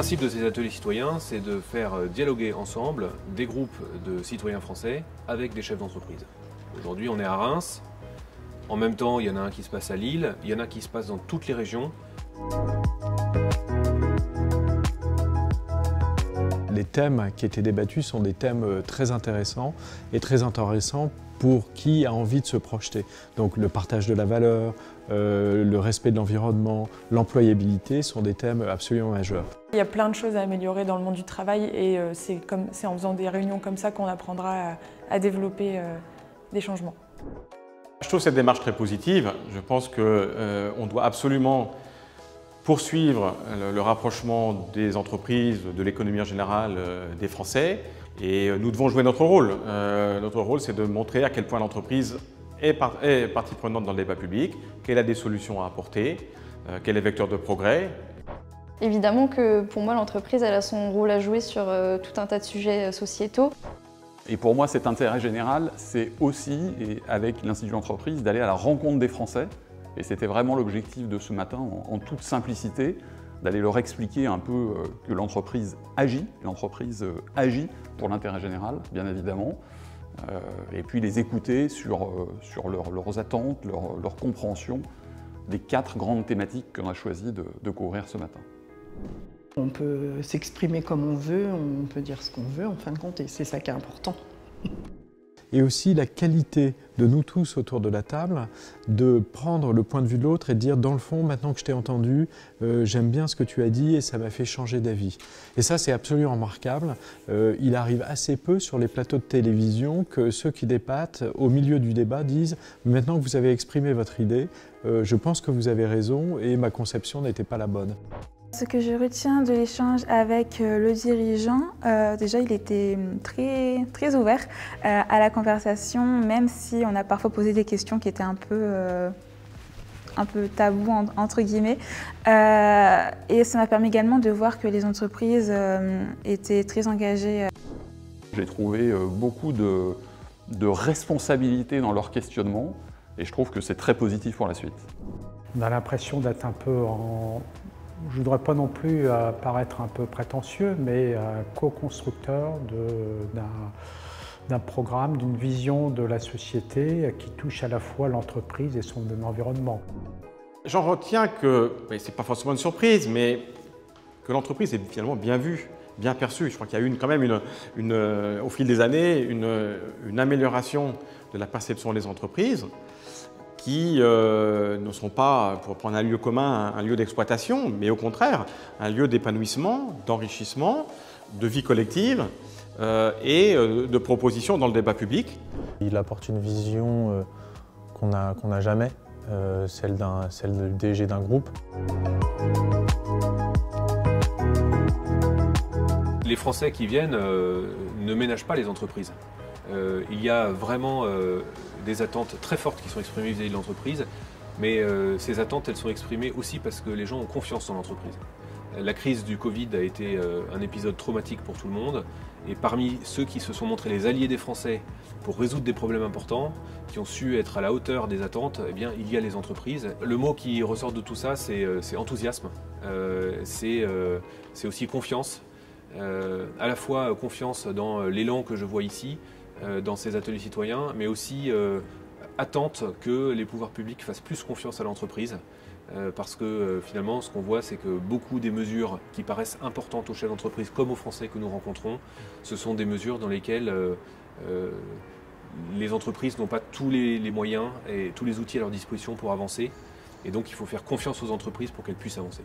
principe de ces ateliers citoyens, c'est de faire dialoguer ensemble des groupes de citoyens français avec des chefs d'entreprise. Aujourd'hui, on est à Reims. En même temps, il y en a un qui se passe à Lille, il y en a qui se passe dans toutes les régions. Les thèmes qui étaient débattus sont des thèmes très intéressants pour qui a envie de se projeter. Donc le partage de la valeur, le respect de l'environnement, l'employabilité sont des thèmes absolument majeurs. Il y a plein de choses à améliorer dans le monde du travail et c'est en faisant des réunions comme ça qu'on apprendra à développer des changements. Je trouve cette démarche très positive. Je pense qu'on doit absolument poursuivre le rapprochement des entreprises, de l'économie en général, des Français. Et nous devons jouer notre rôle. Notre rôle, c'est de montrer à quel point l'entreprise est partie prenante dans le débat public, qu'elle a des solutions à apporter, qu'elle est vecteur de progrès. Évidemment que pour moi, l'entreprise elle a son rôle à jouer sur tout un tas de sujets sociétaux. Et pour moi, cet intérêt général, c'est aussi, et avec l'Institut d'entreprise, d'aller à la rencontre des Français. Et c'était vraiment l'objectif de ce matin, en toute simplicité, d'aller leur expliquer un peu que l'entreprise agit pour l'intérêt général, bien évidemment, et puis les écouter sur leurs attentes, leur compréhension des 4 grandes thématiques qu'on a choisi de couvrir ce matin. On peut s'exprimer comme on veut, on peut dire ce qu'on veut en fin de compte, et c'est ça qui est important. Et aussi la qualité de nous tous autour de la table, de prendre le point de vue de l'autre et de dire dans le fond, maintenant que je t'ai entendu, j'aime bien ce que tu as dit et ça m'a fait changer d'avis. Et ça c'est absolument remarquable. Il arrive assez peu sur les plateaux de télévision que ceux qui débattent au milieu du débat disent « maintenant que vous avez exprimé votre idée, je pense que vous avez raison et ma conception n'était pas la bonne ». Ce que je retiens de l'échange avec le dirigeant, déjà il était très ouvert à la conversation, même si on a parfois posé des questions qui étaient un peu tabou entre guillemets. Et ça m'a permis également de voir que les entreprises étaient très engagées. J'ai trouvé beaucoup de responsabilité dans leur questionnement et je trouve que c'est très positif pour la suite. On a l'impression d'être un peu en... Je ne voudrais pas non plus paraître un peu prétentieux, mais co-constructeur d'un programme, d'une vision de la société qui touche à la fois l'entreprise et son environnement. J'en retiens que, ce n'est pas forcément une surprise, mais que l'entreprise est finalement bien vue, bien perçue. Je crois qu'il y a eu quand même au fil des années une amélioration de la perception des entreprises, qui ne sont pas, pour prendre un lieu commun, un lieu d'exploitation, mais au contraire, un lieu d'épanouissement, d'enrichissement, de vie collective et de propositions dans le débat public. Il apporte une vision qu'on n'a jamais, celle du DG d'un groupe. Les Français qui viennent ne ménagent pas les entreprises. Il y a vraiment des attentes très fortes qui sont exprimées vis-à-vis de l'entreprise, mais ces attentes, elles sont exprimées aussi parce que les gens ont confiance en l'entreprise. La crise du Covid a été un épisode traumatique pour tout le monde, et parmi ceux qui se sont montrés les alliés des Français pour résoudre des problèmes importants, qui ont su être à la hauteur des attentes, eh bien, il y a les entreprises. Le mot qui ressort de tout ça, c'est enthousiasme, c'est aussi confiance, à la fois confiance dans l'élan que je vois ici, dans ces ateliers citoyens, mais aussi attente que les pouvoirs publics fassent plus confiance à l'entreprise, parce que finalement ce qu'on voit c'est que beaucoup des mesures qui paraissent importantes aux chefs d'entreprise comme aux Français que nous rencontrons, ce sont des mesures dans lesquelles les entreprises n'ont pas tous les moyens et tous les outils à leur disposition pour avancer, et donc il faut faire confiance aux entreprises pour qu'elles puissent avancer.